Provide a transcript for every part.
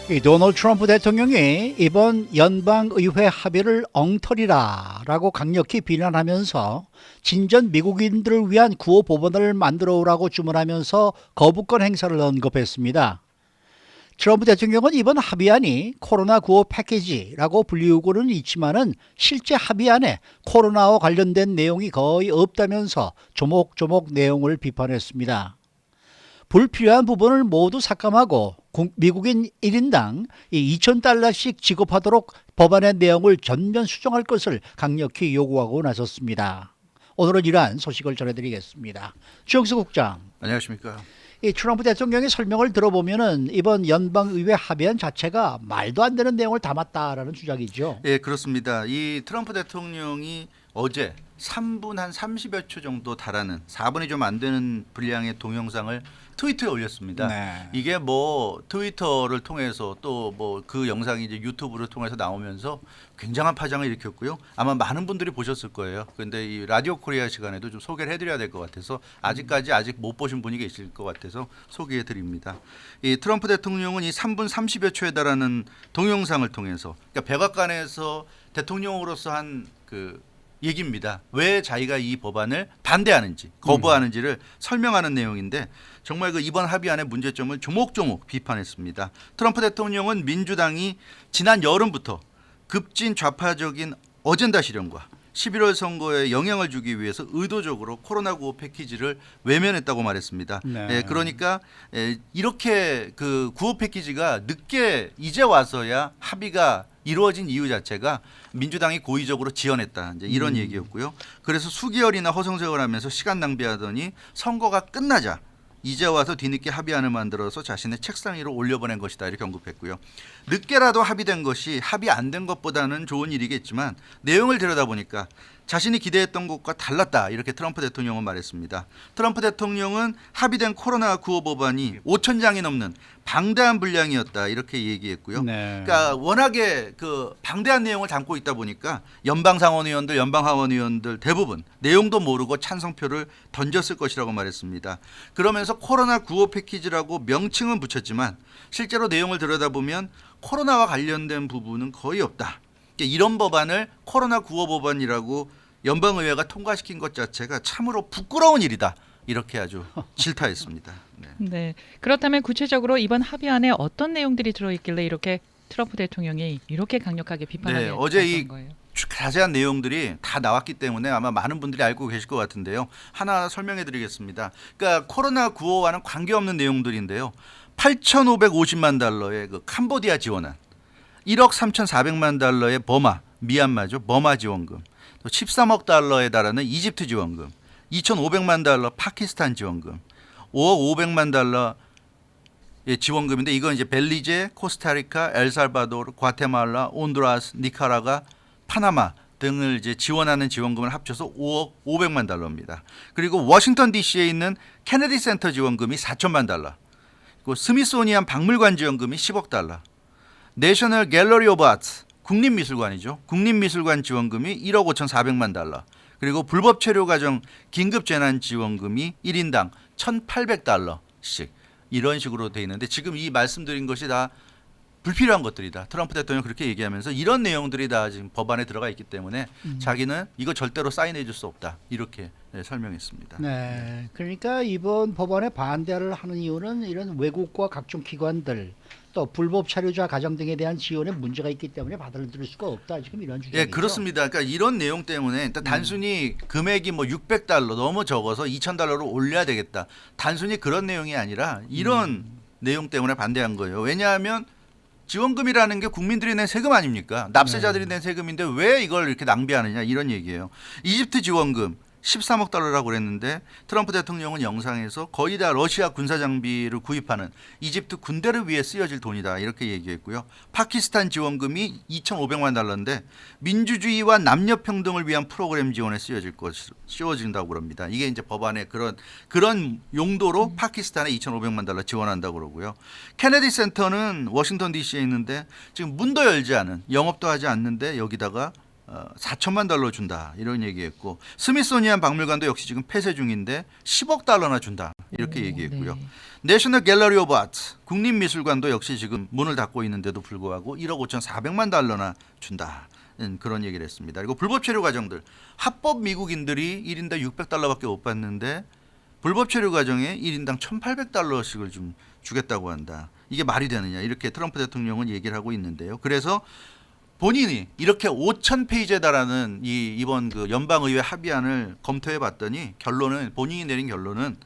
이 도널드 트럼프 대통령이 이번 연방의회 합의를 엉터리라라고 강력히 비난하면서 진전 미국인들을 위한 구호 법안을 만들어 오라고 주문하면서 거부권 행사를 언급했습니다. 트럼프 대통령은 이번 합의안이 코로나 구호 패키지라고 불리우고는 있지만은 실제 합의안에 코로나와 관련된 내용이 거의 없다면서 조목조목 내용을 비판했습니다. 불필요한 부분을 모두 삭감하고 미국인 1인당 $2,000씩 지급하도록 법안의 내용을 전면 수정할 것을 강력히 요구하고 나섰습니다. 오늘은 이러한 소식을 전해드리겠습니다. 주영수 국장. 안녕하십니까. 이 트럼프 대통령의 설명을 들어보면은 이번 연방의회 합의안 자체가 말도 안 되는 내용을 담았다라는 주장이죠. 예, 그렇습니다. 이 트럼프 대통령이 어제 3분 한 30여 초 정도 달하는 4분이 좀 안 되는 분량의 동영상을 트위터에 올렸습니다. 네. 이게 뭐 트위터를 통해서 또 뭐 그 영상이 이제 유튜브를 통해서 나오면서 굉장한 파장을 일으켰고요. 아마 많은 분들이 보셨을 거예요. 그런데 이 라디오 코리아 시간에도 좀 소개를 해드려야 될 것 같아서 아직 못 보신 분이 계실 것 같아서 소개해드립니다. 이 트럼프 대통령은 이 3분 30여 초에 달하는 동영상을 통해서 그러니까 백악관에서 대통령으로서 한 그 얘기입니다. 왜 자기가 이 법안을 반대하는지 거부하는지를 설명하는 내용인데 정말 그 이번 합의안의 문제점을 조목조목 비판했습니다. 트럼프 대통령은 민주당이 지난 여름부터 급진 좌파적인 어젠다 실현과 11월 선거에 영향을 주기 위해서 의도적으로 코로나 구호 패키지를 외면했다고 말했습니다. 네. 예, 그러니까 이렇게 그 구호 패키지가 늦게 이제 와서야 합의가 이루어진 이유 자체가 민주당이 고의적으로 지연했다. 이제 이런 얘기였고요. 그래서 수개월이나 허송세월 하면서 시간 낭비하더니 선거가 끝나자 이제 와서 뒤늦게 합의안을 만들어서 자신의 책상 위로 올려보낸 것이다. 이렇게 언급했고요. 늦게라도 합의된 것이 합의 안 된 것보다는 좋은 일이겠지만 내용을 들여다보니까 자신이 기대했던 것과 달랐다. 이렇게 트럼프 대통령은 말했습니다. 트럼프 대통령은 합의된 코로나 구호 법안이 5,000장이 넘는 방대한 분량이었다. 이렇게 얘기했고요. 네. 그러니까 워낙에 그 방대한 내용을 담고 있다 보니까 연방상원의원들, 연방하원의원들 대부분 내용도 모르고 찬성표를 던졌을 것이라고 말했습니다. 그러면서 코로나 구호 패키지라고 명칭은 붙였지만 실제로 내용을 들여다보면 코로나와 관련된 부분은 거의 없다. 그러니까 이런 법안을 코로나 구호 법안이라고 연방의회가 통과시킨 것 자체가 참으로 부끄러운 일이다. 이렇게 아주 질타했습니다. 네. 네. 그렇다면 구체적으로 이번 합의안에 어떤 내용들이 들어있길래 이렇게 트럼프 대통령이 이렇게 강력하게 비판하게 네, 어제 이 거예요? 자세한 내용들이 다 나왔기 때문에 아마 많은 분들이 알고 계실 것 같은데요. 하나 설명해 드리겠습니다. 그러니까 코로나 구호와는 관계없는 내용들인데요. 8,550만 달러의 그 캄보디아 지원안, 1억 3,400만 달러의 미얀마죠. 버마 지원금, 또 13억 달러에 달하는 이집트 지원금, 2,500만 달러 파키스탄 지원금, 5억 500만 달러의 지원금인데 이건 이제 벨리제, 코스타리카, 엘살바도르, 과테말라, 온두라스, 니카라가, 파나마 등을 이제 지원하는 지원금을 합쳐서 5억 500만 달러입니다. 그리고 워싱턴 DC에 있는 케네디 센터 지원금이 4천만 달러, 그리고 스미소니안 박물관 지원금이 10억 달러, 내셔널 갤러리 오브 아트 국립미술관이죠. 국립미술관 지원금이 1억 5,400만 달러. 그리고 불법 체류 가정 긴급 재난 지원금이 1인당 1,800달러씩 이런 식으로 돼 있는데 지금 이 말씀드린 것이 다 불필요한 것들이다. 트럼프 대통령이 그렇게 얘기하면서 이런 내용들이 다 지금 법안에 들어가 있기 때문에 자기는 이거 절대로 사인해 줄 수 없다. 이렇게 설명했습니다. 네. 그러니까 이번 법안에 반대를 하는 이유는 이런 외국과 각종 기관들 또 불법 차류자 가정 등에 대한 지원에 문제가 있기 때문에 받아들일 수가 없다. 지금 이런 주장이죠. 예, 그렇습니다. 그러니까 이런 내용 때문에 일단 단순히 금액이 뭐 600달러 너무 적어서 2,000달러로 올려야 되겠다. 단순히 그런 내용이 아니라 이런 내용 때문에 반대한 거예요. 왜냐하면 지원금이라는 게 국민들이 낸 세금 아닙니까? 납세자들이 낸 세금인데 왜 이걸 이렇게 낭비하느냐 이런 얘기예요. 이집트 지원금 13억 달러라고 그랬는데 트럼프 대통령은 영상에서 거의 다 러시아 군사 장비를 구입하는 이집트 군대를 위해 쓰여질 돈이다 이렇게 얘기했고요. 파키스탄 지원금이 2,500만 달러인데 민주주의와 남녀 평등을 위한 프로그램 지원에 쓰여진다고 그럽니다. 이게 이제 법안에 그런 용도로 파키스탄에 2,500만 달러 지원한다고 그러고요. 케네디 센터는 워싱턴 DC에 있는데 지금 문도 열지 않은 영업도 하지 않는데 여기다가 4천만 달러 준다 이런 얘기했고 스미소니안 박물관도 역시 지금 폐쇄 중인데 10억 달러나 준다 이렇게 얘기했고요. 네. 내셔널 갤러리 오브 아트 국립미술관도 역시 지금 문을 닫고 있는데도 불구하고 1억 5,400만 달러나 준다. 그런 얘기를 했습니다. 그리고 불법 체류 과정들 합법 미국인들이 1인당 600달러밖에 못 받는데 불법 체류 과정에 1인당 1,800달러씩을 좀 주겠다고 한다. 이게 말이 되느냐 이렇게 트럼프 대통령은 얘기를 하고 있는데요. 그래서 본인이 이렇게 5,000페이지에 달하는 이번 그 연방의회 합의안을 검토해 봤더니 결론은 본인이 내린 결론은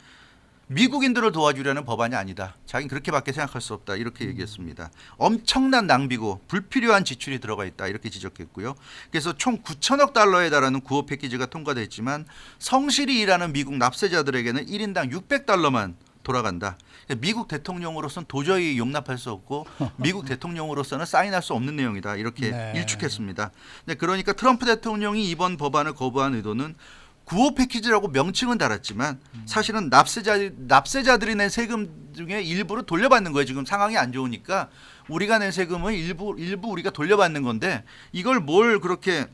미국인들을 도와주려는 법안이 아니다. 자기는 그렇게밖에 생각할 수 없다. 이렇게 얘기했습니다. 엄청난 낭비고 불필요한 지출이 들어가 있다. 이렇게 지적했고요. 그래서 총 9천억 달러에 달하는 구호 패키지가 통과됐지만 성실히 일하는 미국 납세자들에게는 1인당 600달러만 돌아간다. 미국 대통령으로서는 도저히 용납할 수 없고 미국 대통령으로서는 사인할 수 없는 내용이다. 이렇게 네. 일축했습니다. 네, 그러니까 트럼프 대통령이 이번 법안을 거부한 의도는 구호 패키지라고 명칭은 달았지만 사실은 납세자들이 낸 세금 중에 일부를 돌려받는 거예요. 지금 상황이 안 좋으니까 우리가 낸 세금은 일부 우리가 돌려받는 건데 이걸 뭘 그렇게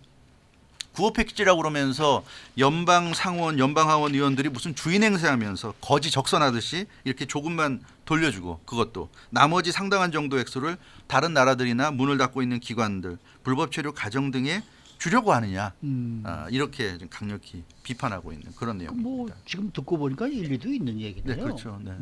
구호 패키지라고 그러면서 연방 상원, 연방 하원 의원들이 무슨 주인 행세하면서 거지 적선하듯이 이렇게 조금만 돌려주고 그것도 나머지 상당한 정도 액수를 다른 나라들이나 문을 닫고 있는 기관들, 불법 체류 가정 등에 주려고 하느냐 이렇게 좀 강력히 비판하고 있는 그런 뭐 내용입니다. 지금 듣고 보니까 일리도 있는 얘기네요. 네, 그렇죠. 네.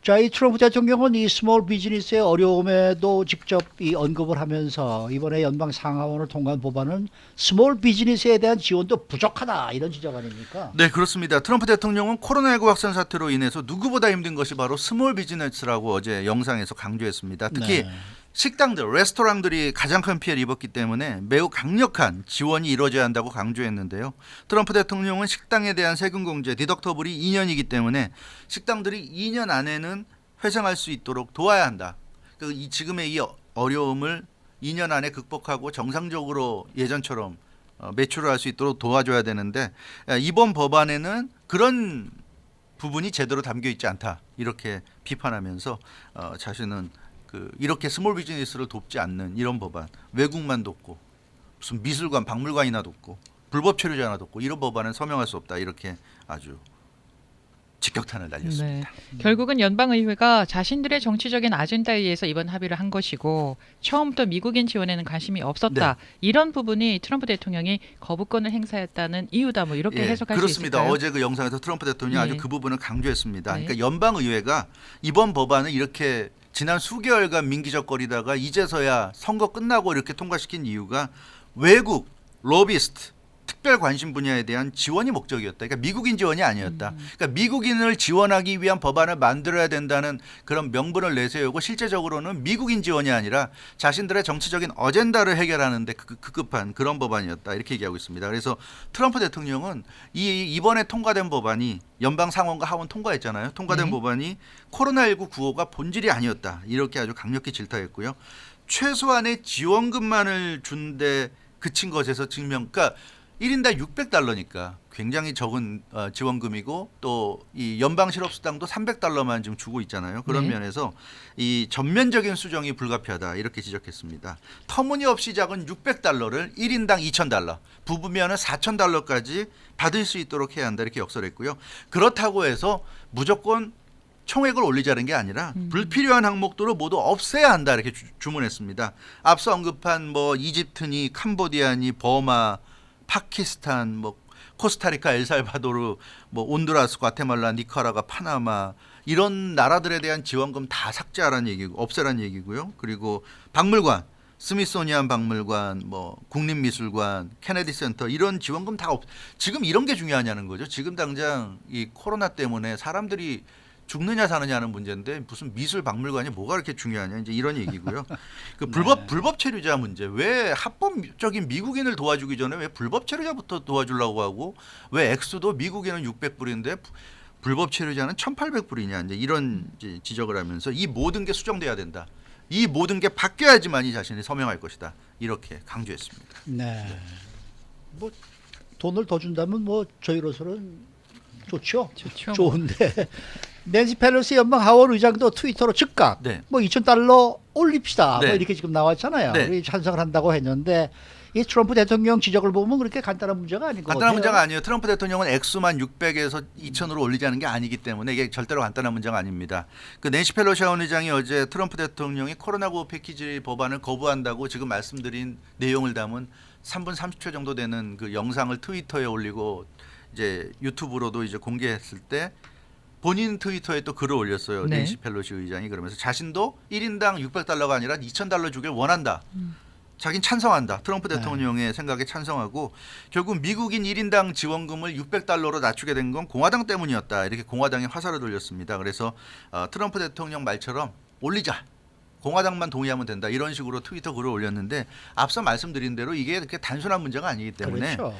자, 이 트럼프 대통령은 이 스몰 비즈니스의 어려움에도 직접 이 언급을 하면서 이번에 연방 상하원을 통과한 법안은 스몰 비즈니스에 대한 지원도 부족하다 이런 지적 아닙니까? 네, 그렇습니다. 트럼프 대통령은 코로나19 확산 사태로 인해서 누구보다 힘든 것이 바로 스몰 비즈니스라고 어제 영상에서 강조했습니다. 특히 네. 식당들, 레스토랑들이 가장 큰 피해를 입었기 때문에 매우 강력한 지원이 이루어져야 한다고 강조했는데요. 트럼프 대통령은 식당에 대한 세금 공제 디덕터블이 2년이기 때문에 식당들이 2년 안에는 회생할 수 있도록 도와야 한다. 이 지금의 이 어려움을 2년 안에 극복하고 정상적으로 예전처럼 매출을 할 수 있도록 도와줘야 되는데 이번 법안에는 그런 부분이 제대로 담겨 있지 않다. 이렇게 비판하면서 자신은 이렇게 스몰 비즈니스를 돕지 않는 이런 법안, 외국만 돕고 무슨 미술관, 박물관이나 돕고 불법 체류자나 돕고 이런 법안은 서명할 수 없다. 이렇게 아주 직격탄을 날렸습니다. 네. 결국은 연방의회가 자신들의 정치적인 아젠다에 의해서 이번 합의를 한 것이고 처음부터 미국인 지원에는 관심이 없었다. 이런 부분이 트럼프 대통령이 거부권을 행사했다는 이유다. 뭐 이렇게 해석할 수 그렇습니다. 있을까요? 어제 그 영상에서 트럼프 대통령이 아주 네. 그 부분을 강조했습니다. 네. 그러니까 연방의회가 이번 법안을 이렇게 지난 수개월간 민기적거리다가 이제서야 선거 끝나고 이렇게 통과시킨 이유가 외국 로비스트 특별 관심 분야에 대한 지원이 목적이었다. 그러니까 미국인 지원이 아니었다. 그러니까 미국인을 지원하기 위한 법안을 만들어야 된다는 그런 명분을 내세우고 실제적으로는 미국인 지원이 아니라 자신들의 정치적인 어젠다를 해결하는데 급급한 그런 법안이었다. 이렇게 얘기하고 있습니다. 그래서 트럼프 대통령은 이번에 통과된 법안이 연방 상원과 하원 통과했잖아요. 통과된 네. 법안이 코로나19 구호가 본질이 아니었다. 이렇게 아주 강력히 질타했고요. 최소한의 지원금만을 준데 그친 것에서 그러니까 1인당 600달러니까 굉장히 적은 지원금이고 또 이 연방 실업수당도 300달러만 지금 주고 있잖아요. 그런 네. 면에서 이 전면적인 수정이 불가피하다 이렇게 지적했습니다. 터무니없이 작은 600달러를 1인당 2,000달러, 부부면은 4,000달러까지 받을 수 있도록 해야 한다 이렇게 역설했고요. 그렇다고 해서 무조건 총액을 올리자는 게 아니라 불필요한 항목들을 모두 없애야 한다 이렇게 주문했습니다. 앞서 언급한 뭐 이집트니 캄보디아니 버마 파키스탄, 뭐 코스타리카, 엘살바도르, 뭐 온두라스, 과테말라, 니카라과, 파나마 이런 나라들에 대한 지원금 다 삭제하라는 얘기고 없애라는 얘기고요. 그리고 박물관, 스미소니안 박물관, 뭐 국립미술관, 케네디 센터 이런 지원금 다 지금 이런 게 중요하냐는 거죠. 지금 당장 이 코로나 때문에 사람들이 죽느냐 사느냐는 문제인데 무슨 미술 박물관이 뭐가 그렇게 중요하냐 이제 이런 얘기고요. 그 불법 체류자 문제 왜 합법적인 미국인을 도와주기 전에 왜 불법 체류자부터 도와주려고 하고 왜 액수도 미국인은 600불인데 불법 체류자는 1,800불이냐 이제 이런 이제 지적을 하면서 이 모든 게 수정돼야 된다. 이 모든 게 바뀌어야지만이 자신이 서명할 것이다. 이렇게 강조했습니다. 네. 뭐 돈을 더 준다면 뭐 저희로서는 좋죠. 좋죠. 좋은데 낸시 펠로시 연방 하원 의장도 트위터로 즉각 네. 뭐 $2,000 올립시다. 네. 뭐 이렇게 지금 나왔잖아요. 네. 우리 찬성을 한다고 했는데 이 트럼프 대통령 지적을 보면 그렇게 간단한 문제가 아닌 것 같아요. 간단한 문제가 아니에요. 트럼프 대통령은 액수만 600에서 2,000으로 올리자는 게 아니기 때문에 이게 절대로 간단한 문제가 아닙니다. 그 낸시 펠로시 하원 의장이 어제 트럼프 대통령이 코로나9 패키지 법안을 거부한다고 지금 말씀드린 내용을 담은 3분 30초 정도 되는 그 영상을 트위터에 올리고 이제 유튜브로도 이제 공개했을 때 본인 트위터에 또 글을 올렸어요. 네. 낸시 펠로시 의장이 그러면서 자신도 1인당 $600가 아니라 $2,000 주길 원한다. 자긴 찬성한다. 트럼프 대통령의 생각에 찬성하고 결국 미국인 1인당 지원금을 $600로 낮추게 된 건 공화당 때문이었다. 이렇게 공화당에 화살을 돌렸습니다. 그래서 트럼프 대통령 말처럼 올리자. 공화당만 동의하면 된다. 이런 식으로 트위터 글을 올렸는데 앞서 말씀드린 대로 이게 그렇게 단순한 문제가 아니기 때문에 그렇죠.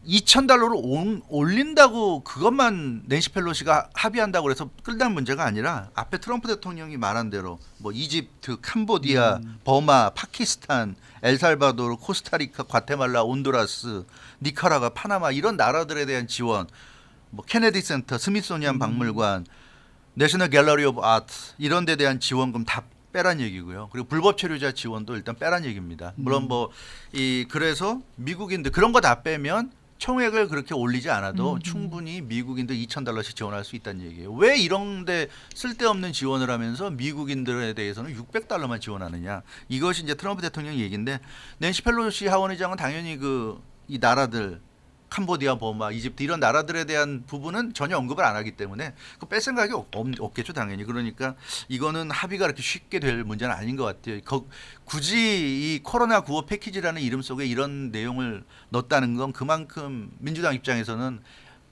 $2,000로 올린다고 그것만 낸시 펠로시가 합의한다고 그래서 끌다는 문제가 아니라 앞에 트럼프 대통령이 말한 대로 뭐 이집트, 캄보디아, 버마, 파키스탄, 엘살바도르, 코스타리카, 과테말라, 온두라스, 니카라과, 파나마 이런 나라들에 대한 지원, 뭐 케네디 센터, 스미소니안 박물관, 내셔널 갤러리 오브 아트 이런 데 대한 지원금 다 빼란 얘기고요. 그리고 불법 체류자 지원도 일단 빼란 얘기입니다. 물론 뭐 그래서 미국인들 그런 거 다 빼면 총액을 그렇게 올리지 않아도 충분히 미국인들 $2,000씩 지원할 수 있다는 얘기예요. 왜 이런데 쓸데없는 지원을 하면서 미국인들에 대해서는 $600만 지원하느냐? 이것이 이제 트럼프 대통령 얘기인데 낸시 펠로시 하원의장은 당연히 이 나라들 캄보디아, 버마, 이집트 이런 나라들에 대한 부분은 전혀 언급을 안 하기 때문에 그 뺄 생각이 없겠죠 당연히. 그러니까 이거는 합의가 그렇게 쉽게 될 문제는 아닌 것 같아요. 굳이 이 코로나9 패키지라는 이름 속에 이런 내용을 넣었다는 건 그만큼 민주당 입장에서는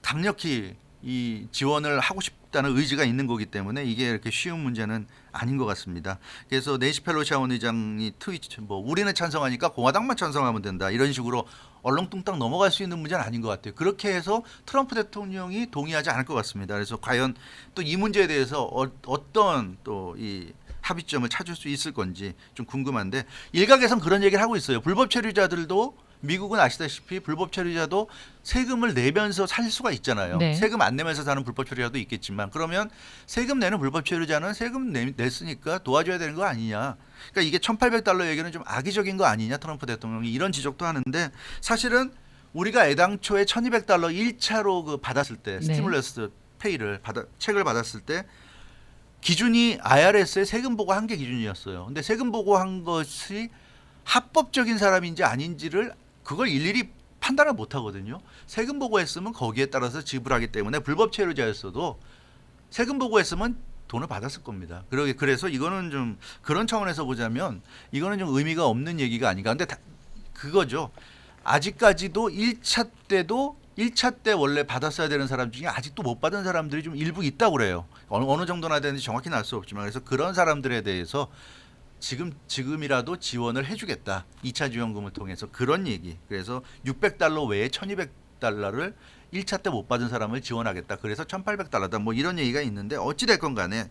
강력히 이 지원을 하고 싶다는 의지가 있는 거기 때문에 이게 이렇게 쉬운 문제는 아닌 것 같습니다. 그래서 낸시 펠로시 하원 의장이 트위터 뭐 우리는 찬성하니까 공화당만 찬성하면 된다 이런 식으로 얼렁뚱땅 넘어갈 수 있는 문제는 아닌 것 같아요. 그렇게 해서 트럼프 대통령이 동의하지 않을 것 같습니다. 그래서 과연 또 이 문제에 대해서 어떤 또 이 합의점을 찾을 수 있을 건지 좀 궁금한데 일각에선 그런 얘기를 하고 있어요. 불법 체류자들도 미국은 아시다시피 불법 체류자도 세금을 내면서 살 수가 있잖아요. 네. 세금 안 내면서 사는 불법 체류자도 있겠지만 그러면 세금 내는 불법 체류자는 세금 냈으니까 도와줘야 되는 거 아니냐. 그러니까 이게 $1,800 얘기는 좀 악의적인 거 아니냐 트럼프 대통령이 이런 지적도 하는데 사실은 우리가 애당초에 $1,200 1차로 받았을 때 네. 스티뮬러스 페이를 책을 받았을 때 기준이 IRS의 세금 보고한 게 기준이었어요. 근데 세금 보고한 것이 합법적인 사람인지 아닌지를 그걸 일일이 판단을 못 하거든요. 세금 보고했으면 거기에 따라서 지불하기 때문에 불법 체류자였어도 세금 보고했으면 돈을 받았을 겁니다. 그래서 이거는 좀 그런 차원에서 보자면 이거는 좀 의미가 없는 얘기가 아닌가. 근데 그거죠. 아직까지도 1차 때도 1차 때 원래 받았어야 되는 사람 중에 아직도 못 받은 사람들이 좀 일부 있다고 그래요. 어느 정도나 되는지 정확히는 알 수 없지만 그래서 그런 사람들에 대해서 지금이라도 지원을 해주겠다. 2차 지원금을 통해서 그런 얘기. 그래서 $600 외에 $1,200를 1차 때 못 받은 사람을 지원하겠다. 그래서 $1,800다. 뭐 이런 얘기가 있는데 어찌 됐건 간에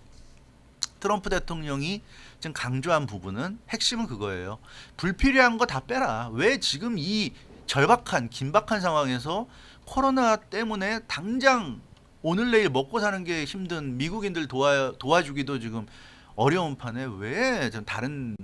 트럼프 대통령이 지금 강조한 부분은 핵심은 그거예요. 불필요한 거 다 빼라. 왜 지금 이 절박한 긴박한 상황에서 코로나 때문에 당장 오늘 내일 먹고 사는 게 힘든 미국인들 도와주기도 지금 어려운 판에 왜 좀 다른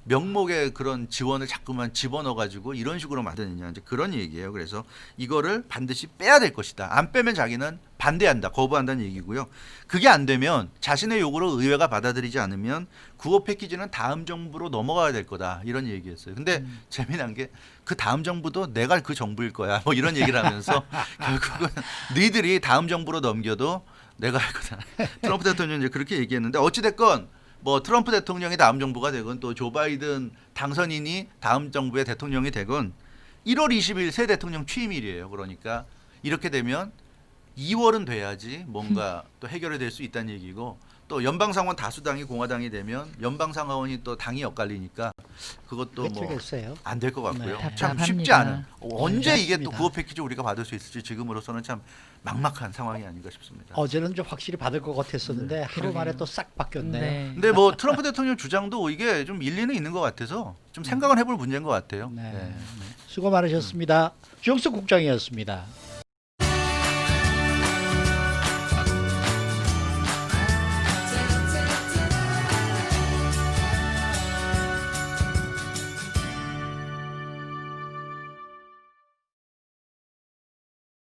명목의 그런 지원을 자꾸만 집어넣어가지고 이런 식으로 만드느냐 이제 그런 얘기예요. 그래서 이거를 반드시 빼야 될 것이다. 안 빼면 자기는 반대한다, 거부한다는 얘기고요. 그게 안 되면 자신의 요구를 의회가 받아들이지 않으면 구호 패키지는 다음 정부로 넘어가야 될 거다 이런 얘기했어요. 근데 재미난 게 그 다음 정부도 내가 그 정부일 거야 뭐 이런 얘기를 하면서 결국은 너희들이 다음 정부로 넘겨도 내가 할 거다. 트럼프 대통령이 이제 그렇게 얘기했는데 어찌 됐건. 뭐 트럼프 대통령이 다음 정부가 되건 또 조 바이든 당선인이 다음 정부의 대통령이 되건 1월 20일 새 대통령 취임일이에요. 그러니까 이렇게 되면 2월은 돼야지 뭔가 또 해결이 될 수 있다는 얘기고 또 연방상원 다수당이 공화당이 되면 연방상원이 또 당이 엇갈리니까 그것도 뭐 안 될 것 같고요. 네. 참 쉽지 답답합니다. 않은 언제 이게 또 맞습니다. 구호 패키지 우리가 받을 수 있을지 지금으로서는 참 막막한 상황이 아닌가 싶습니다. 어제는 좀 확실히 받을 것 같았었는데 하루 만에 또 싹 바뀌었네요. 네. 근데 뭐 트럼프 대통령 주장도 이게 좀 일리는 있는 것 같아서 좀 생각을 해볼 문제인 것 같아요. 네. 네. 수고 많으셨습니다. 주영석 국장이었습니다.